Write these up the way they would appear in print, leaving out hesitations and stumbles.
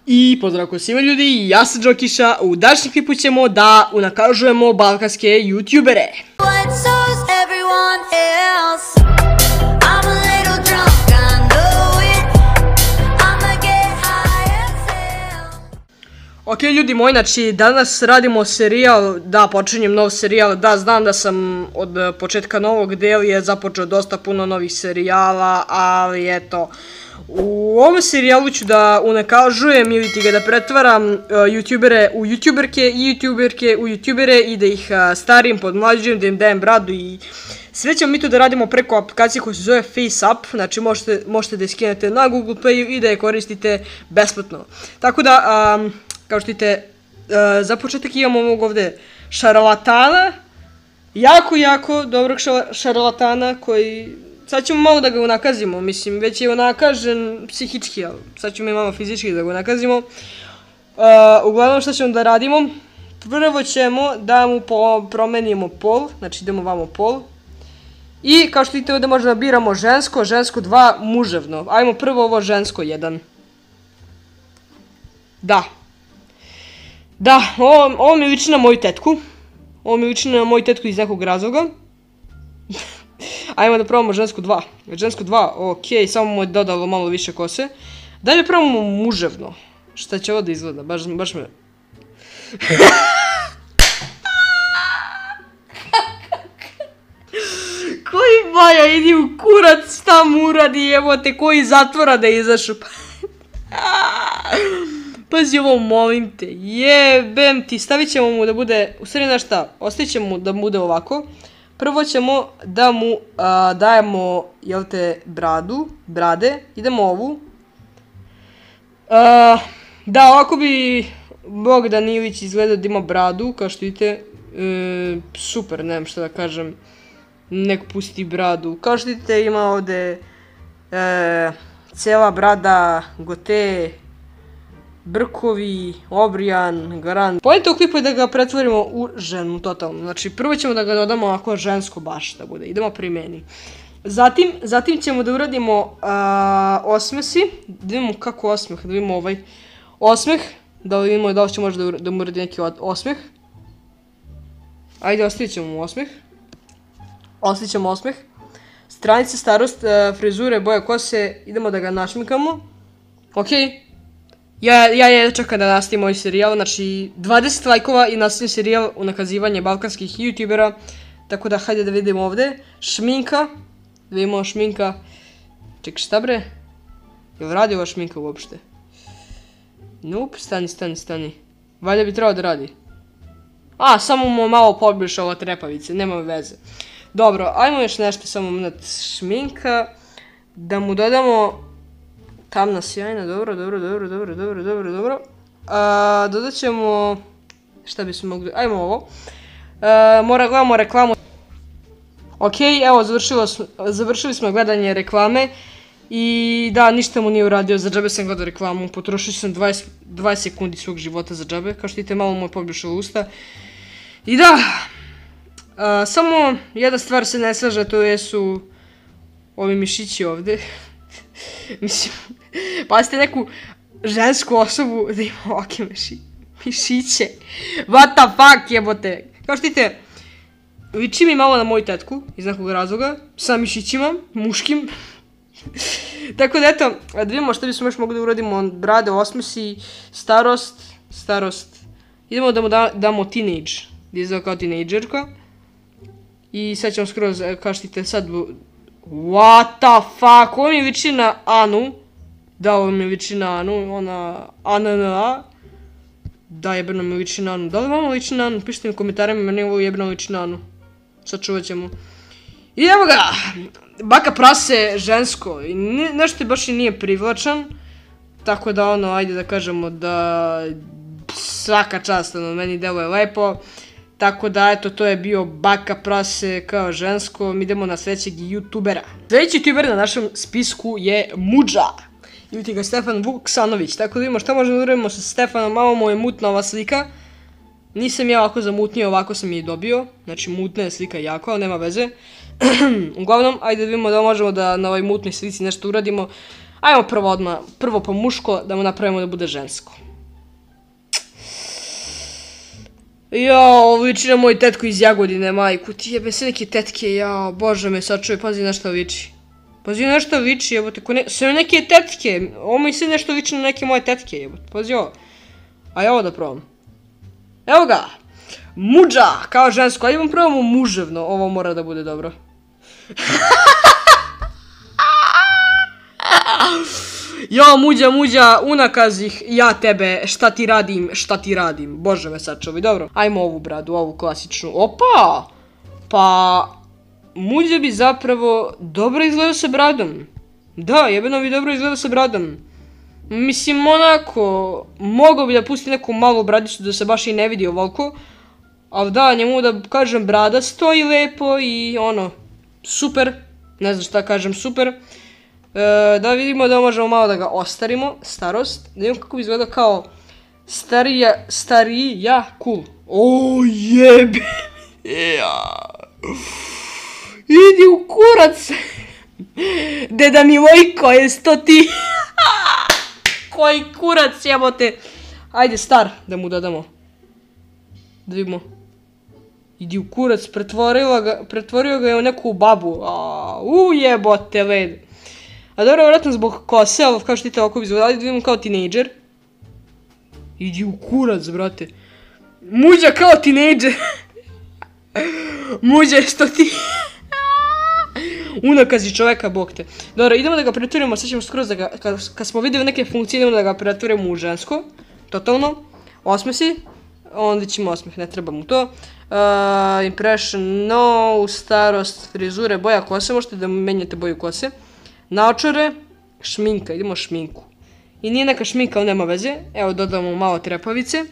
I pozdrav ko svima ljudi, ja sam Džokiša, u današnjem klipu ćemo da unakažujemo balkanske youtubere. Ok ljudi moji, znači danas radimo serijal, da počinjem nov serijal, da znam da sam od početka novog dela je započeo dosta puno novih serijala, ali eto, u ovom serijalu ću da unakažujem ili ti ga da pretvaram youtubere u youtuberke i youtuberke u youtubere i da ih starim, podmlađujem, da im dajem bradu i sve ćemo mi to da radimo preko aplikacije koja se zove FaceApp, znači možete da je skinete na Google Playu i da je koristite besplatno. Tako da, kao što vidite, za početak imamo ovog ovde šarlatana, jako dobrog šarlatana koji, sad ćemo malo da ga unakazimo, mislim već je unakažen psihički, ali sad ćemo i malo fizički da ga unakazimo. Uglavnom šta ćemo da radimo, prvo ćemo da mu promenimo pol, znači idemo vamo pol. I kao što vidite ovdje možda biramo žensko, žensko 2, muževno. Ajmo prvo ovo žensko 1. Da, ovo mi liči na moju tetku. Ovo mi liči na moju tetku iz nekog razloga. Ajmo da probamo žensko 2. Žensko 2, ok, samo mu je dodalo malo više kose. Dalje probamo muževno. Šta će ovo da izgleda, baš me... Koji Maja, idi u kurac, šta mu uradi, evo te, koji zatvora da izašu. Pazi ovo, molim te, jebem ti, stavit ćemo mu da bude, u stvari znaš šta, ostavit ćemo mu da bude ovako. Prvo ćemo da mu dajemo, jel te, brade, idemo ovu. Da, ovako bi Bogdan Ilić izgledao da ima bradu, kao što vidite, super, nemam šta da kažem. Nek pusti bradu. Kao što vidite ima ovde cela brada, gote, brkovi, obrijan, garan. Pojenta u klipu je da ga pretvorimo u ženu totalno. Znači prvo ćemo da ga dodamo ovako žensko baš da bude. Idemo pri meni. Zatim ćemo da uradimo osmesi. Da vidimo kako osmeh, da vidimo ovaj osmeh. Da vidimo da li će možda da mu uradi neki osmeh. Ajde, ostavit ćemo mu osmeh. Ostavit ćemo osmeh. Stranica, starost, frizure, boja kose, idemo da ga našmikamo. Ok. Ja čekam da nastavim ovaj serijal, znači 20 lajkova i nastavim serijal unakazivanje balkanskih youtubera. Tako da hajde da vidimo ovde. Šminka. Da vidimo šminka. Čekaj, šta bre? Jel radi ova šminka uopšte? Nope, stani. Valjda bi trebao da radi. Samo mu malo poboljša ova trepavice, nema veze. Dobro, ajmo još nešto, samo minut šminka. Da mu dodamo tamna sjajna, dobro. Dodat ćemo, šta bismo mogli, ajmo ovo. Gledamo reklamu. Ok, evo, završili smo gledanje reklame. I da, ništa mu nije uradio, za džabe sam gledao reklamu, potrošio sam 20 sekundi svog života za džabe, kao što vidite malo mu je poboljšalo usta. I da, samo jedna stvar se ne slaže, to jesu ovi mišići ovde. Mislim, pazite neku žensku osobu da ima ovakve mišiće. What the fuck, jebote. Kao što vidite, liči mi malo na moju tetku, iz nekog razloga, sa mišićima, muškim. Tako da eto, da vidimo što bismo još mogli da uradimo, brade, osmesi, starost. Idemo da mu damo teenage, gdje izgleda kao teenagerka. I sad ćemo skroz, kao što vidite sad, what the fuck, ovo mi liči na Anu. Da, ovo mi liči na Anu, ona ANNA. Da, jebeno mi liči na Anu, da li vama liči na Anu, pišite mi u komentarima, meni ovo jebeno liči na Anu. Sačuvat ćemo. I evo ga, baka prase žensko, i nešto baš i nije privlačan. Tako da ono, ajde da kažemo da svaka čast, ono, meni deluje lepo. Tako da, eto, to je bio baka prase kao žensko. Mi idemo na sljedećeg youtubera. Sljedeći youtuber na našem spisku je Muđa. Imate ga Stefan Vuksanović. Tako da vidimo šta možemo da uradimo sa Stefanom. Malo mu je mutna ova slika. Nisam ja ovako zamutnio, ovako sam je i dobio. Znači, mutna je slika jako, ali nema veze. Uglavnom, ajde da vidimo da možemo da na ovoj mutnoj slici nešto uradimo. Ajmo prvo odmah, prvo po muško, da mu napravimo da bude žensko. Jao, viči na moj tetku iz Jagodine, majku, ti jebe se neke tetke, jao, bože me sačuvaj, pazi nešto viči. Pazi nešto viči, jebote, sve neke tetke, ovo mi se nešto viči na neke moje tetke, jebote, pazi ovo. A ja ovo da probam. Evo ga, muđa, kao žensko, ajde vam probamo muževno, ovo mora da bude dobro. Jo, muđa, unakazih, ja tebe, šta ti radim, bože me sačuvaj, dobro. Ajmo ovu bradu, ovu klasičnu, opa, pa, muđa bi zapravo dobro izgledao sa bradom. Da, jebeno bi dobro izgledao sa bradom. Mislim, onako, mogao bi da pusti neku malu bradicu da se baš i ne vidi ovoliko. Ali da, njemu da kažem brada stoji lepo i ono, super, ne znam šta kažem, super. Da vidimo da možemo malo da ga ostarimo, starost, da vidimo kako bi izgledao kao starija, cool. O jebe, idi u kurac, deda Milojko, jes to ti? Koji kurac jebote. Ajde star, da mu dodamo. Da vidimo. Idi u kurac, pretvorio ga je u neku babu. Jebote led. A dobro, vjerojatno zbog kose, ali kao što ti ovako bi izgledali, da vidimo kao tinejdžer. Idi u kurac, brate. Muđa kao tinejdžer. Muđa, što ti... Unakazi čoveka, bog te. Dobro, idemo da ga pretvorimo, sad ćemo skroz da ga, kad smo vidjeli neke funkcije, idemo da ga pretvorimo u žensko. Totalno. Osmesi. Onda ćemo osmeh, ne treba mu to. Impression, no, starost, frizure, boja kose, možete da menjate boju kose. Naočare, šminka, idemo šminku. I nije neka šminka, ali nema veze. Evo, dodamo malo trepavice.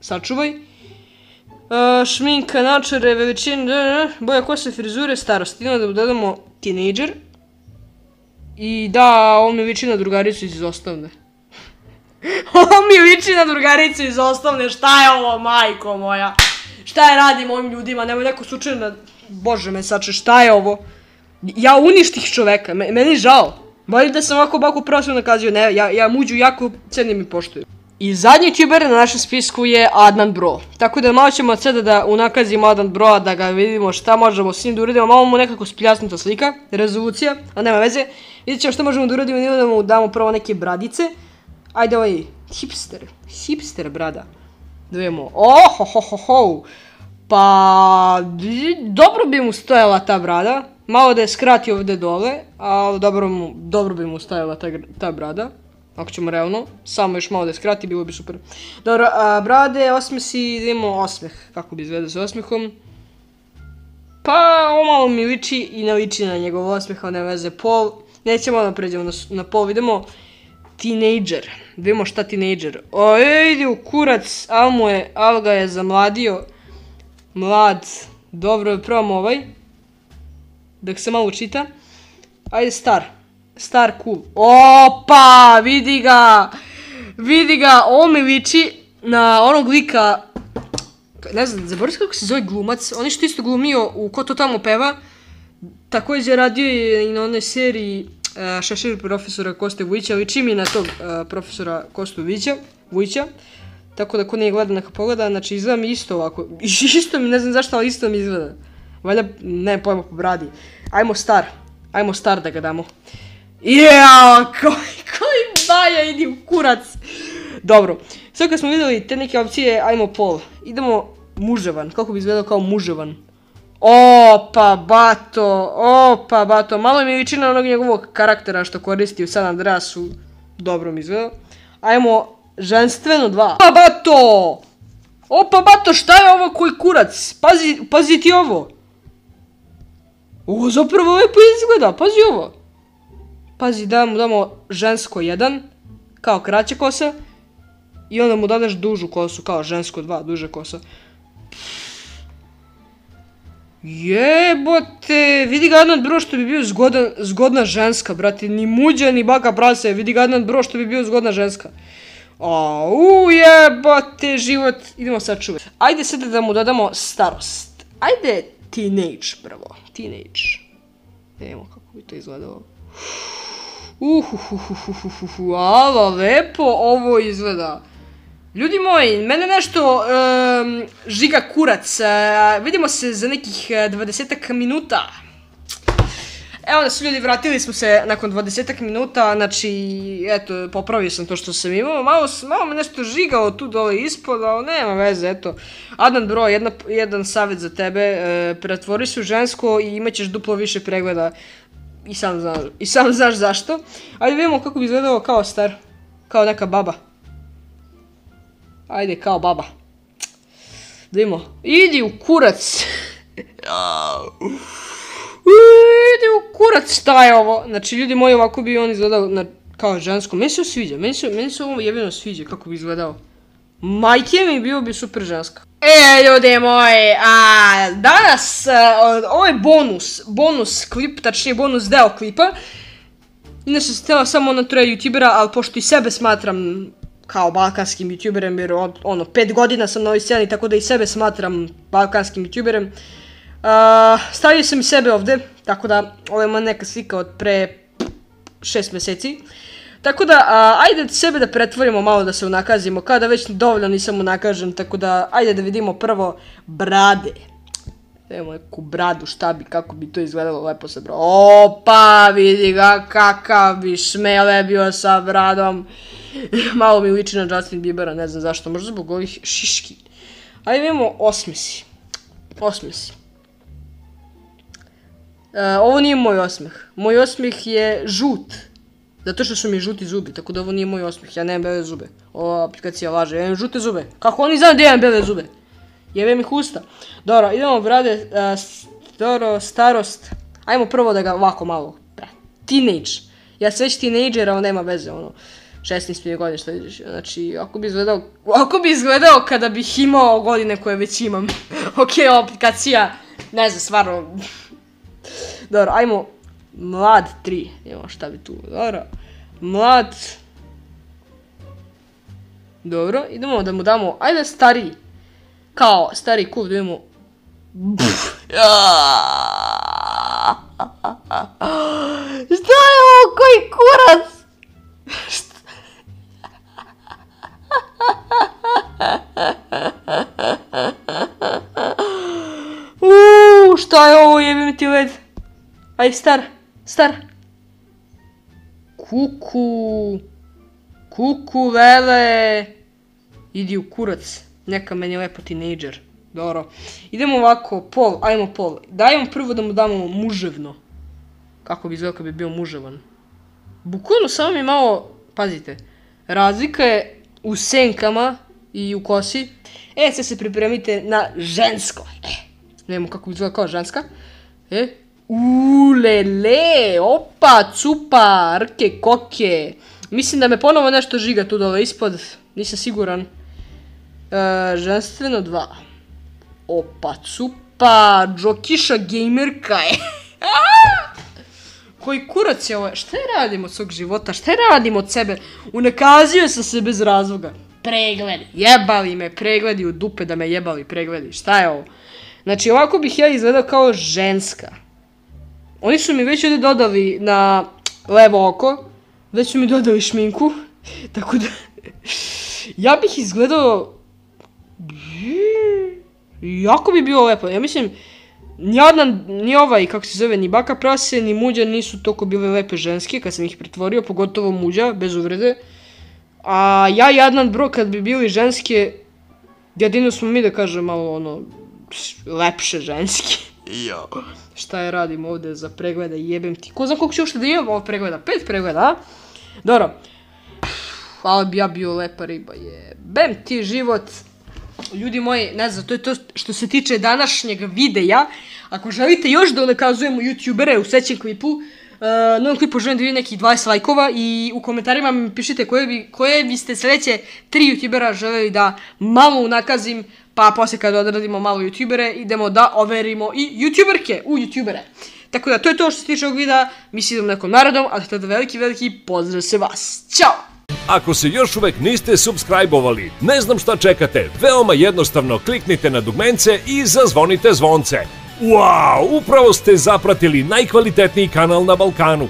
Sačuvaj. Šminka, naočare, veličine, boja kose, frizure, starost. Idemo da dodamo tinejdžer. I da, ovo mi liči na drugaricu iz osnovne. Ovo mi liči na drugaricu iz osnovne, šta je ovo, majko moja? Šta je radim ovim ljudima, nemoj neko slučajno na... Bože me sače, šta je ovo? Ja uništih čoveka, meni žao. Bolje da sam ovako bako prosvjedno nakazio, ne, ja muđu jako cenim i poštuju. I zadnji youtuber na našem spisku je Adnan Bro. Tako da malo ćemo od sada da unakazimo Adnan Broa, da ga vidimo šta možemo s njim da uradimo. Malo mu nekako spljasnuta slika, rezolucija, ali nema veze. Vidjet ćemo šta možemo da uradimo i da mu damo prvo neke bradice. Ajde ovaj hipster brada. Da vidimo, ohohohoho. Pa, dobro bi mu stojala ta brada. Malo da je skrati ovdje dole, ali dobro bi mu stajala ta brada. Ako ćemo realno, samo još malo da je skrati, bilo bi super. Dobro, brade, osmesi, da imamo osmeh. Kako bi izgledao sa osmehom? Pa, ovo malo mi liči i ne liči na njegov osmeh, ali ne veze. Pol, nećemo da pređemo na pol, vidimo tinejdžer. Vidimo šta tinejdžer. O, idi u kurac, al ga je zamladio. Mlad, dobro, probamo ovaj. Dok se malo čita. Ajde star cool. Opa, vidi ga, ovo mi liči na onog lika, ne znam, zaboravim kako se zove glumac, on je što isto glumio u Ko to tamo peva, također radio je i na onoj seriji Šešir profesora Koste Vujića, liči mi na tog profesora Kostu Vujića, tako da ko nije gleda neka pogleda, znači izgleda mi isto ovako, isto mi, ne znam zašto, ali isto mi izgleda, valjda, ne pojma po bradi, ajmo star da ga damo. Jao, koji baja, idi u kurac. Dobro, sad kad smo vidjeli te neke opcije, ajmo pol. Idemo muževan, kako bi izgledao kao muževan. Opa, bato, malo mi je liči na onog njegovog karaktera što koristi u San Andreasu. Dobro mi izgleda. Ajmo ženstveno 2. Opa, bato, šta je ovo, koji kurac? Pazi ti ovo. Ovo zapravo lepo izgleda, pazi ovo. Pazi, da mu damo žensko 1, kao kraća kosa. I onda mu dadaš dužu kosu, kao žensko 2, duža kosa. Jebote, vidi ga Adnan Bro što bi bio zgodna ženska, brate. Ni muđa, ni baka prase, vidi ga Adnan Bro što bi bio zgodna ženska. Au, jebote, život. Idemo sad čuvati. Ajde sada da mu dodamo starost. Ajde teenage prvo, teenage. Vidimo kako bi to izgledalo. Alo, lepo ovo izgleda. Ljudi moji, mene nešto žiga kurac. Vidimo se za nekih 20 minuta. Evo nas ljudi, vratili smo se nakon 20 minuta, znači, eto, popravio sam to što sam imao, malo me nešto žigao tu dole ispod, ali nema veze, eto. Adnan bro, jedan savjet za tebe, pretvori se u žensko i imat ćeš duplo više pregleda. I sam znaš zašto. Ajde vidimo kako bi izgledao kao star, kao neka baba. Ajde, kao baba. Da vidimo, idi u kurac. Idi u kurac, šta je ovo? Znači, ljudi moji, ovako bi on izgledao kao žensko. Meni se ovo sviđa, meni se ovo jebeno sviđa kako bi izgledao. Majke mi bio bi super ženska. Ljudi moji, danas, ovo je bonus klip, tačnije bonus deo klipa. Inače sam htjela samo na troje youtubera, ali pošto i sebe smatram kao balkanskim youtuberem, jer 5 godina sam na ovoj sceni, tako da i sebe smatram balkanskim youtuberem. Stavio sam i sebe ovdje, tako da ovo je neka slika od pre 6 mjeseci. Tako da, ajde sebe da pretvorimo malo, da se unakazimo, kao da već dovoljno nisam unakažen, tako da, ajde da vidimo prvo brade. Evo neku bradu, šta bi, kako bi to izgledalo lepo sa bradom. Opa, vidi ga kakav bi šmele bio sa bradom. Malo mi liči na Justin Biebera, ne znam zašto, možda zbog ovih šiški. Ajde vidimo osmesi. Ovo nije moj osmeh. Moj osmeh je žut. Zato što su mi žuti zubi, tako da ovo nije moj osmeh. Ja nemam bele zube. Ova aplikacija laže, ja imam žute zube. Kako oni znaju da imam bele zube? Jebem ih usta. Dobro, idemo brade, starost. Ajmo prvo da ga ovako malo. Teenage. Ja sam već teenager, ali nema veze, 16 godine, što vidiš. Znači, ako bi izgledao kada bih imao godine koje već imam. Okej, ova aplikacija, ne znam, stvarno. Dobro, ajmo mlad 3, imamo šta bi tu, dobro, mlad, dobro, idemo da mu damo, ajde stariji, kao stariji kuf, da vidimo, šta je ovo, koji kurac, šta je ovo, jebim ti led. Aj, star. Kuku, vele. Idi u kurac. Neka meni lepo teenager. Dobro. Idemo ovako, ajmo pol. Dajmo prvo da mu damo muževno. Kako bi izgledao kad bi bio muževan. Bukvalno samo mi malo, pazite, razlika je u senkama i u kosi. Sad se pripremite na žensko. Vidimo kako bi izgledao kao ženska. Ulele, opa, cupa, rke, koke. Mislim da me ponovo nešto žiga tu dole ispod, nisam siguran. Ženstveno 2. Opa, cupa, džokiša gamerka je. Koji kurac je ovo? Šta je radim od svog života? Šta je radim od sebe? Unakazio sam se bez razloga. Pregledi, jebali me pregledi u dupe da me jebali pregledi. Šta je ovo? Znači ovako bih ja izgledao kao ženska. Oni su mi već ovdje dodali na levo oko, već su mi dodali šminku, tako da ja bih izgledao, jako bi bilo lepo. Ja mislim, ni ovaj, kako se zove, ni baka prase, ni muđa nisu toliko bile lepe ženske kad sam ih pretvorio, pogotovo muđa, bez uvrede. A ja i Adnan bro, kad bi bili ženske, jedino smo mi da kažem malo lepše ženske. Šta je radim ovdje za pregleda, jebem ti. Ko zna koliko će uopšte da imam ovo pregleda? 5 pregleda, a? Dobro. Ali bi ja bio lepa riba, jebem ti život. Ljudi moji, ne znam, to je to što se tiče današnjeg videa. Ako želite još da nakazujemo youtubere u sljedećem klipu, na ovom klipu želim da vidim nekih 20 lajkova i u komentarima mi pišite koje biste sljedeće 3 youtubera želeli da malo unakazim, pa poslije kada odradimo malo youtubere idemo da overimo i youtuberke u youtubere. Tako da to je to što se tiče ovog videa, mi se idemo nekom narodom, ali tada veliki pozdrav se vas. Ćao! Ako se još uvek niste subscribe-ovali, ne znam šta čekate, veoma jednostavno kliknite na dugmence i zazvonite zvonce. Wow, upravo ste zapratili najkvalitetniji kanal na Balkanu.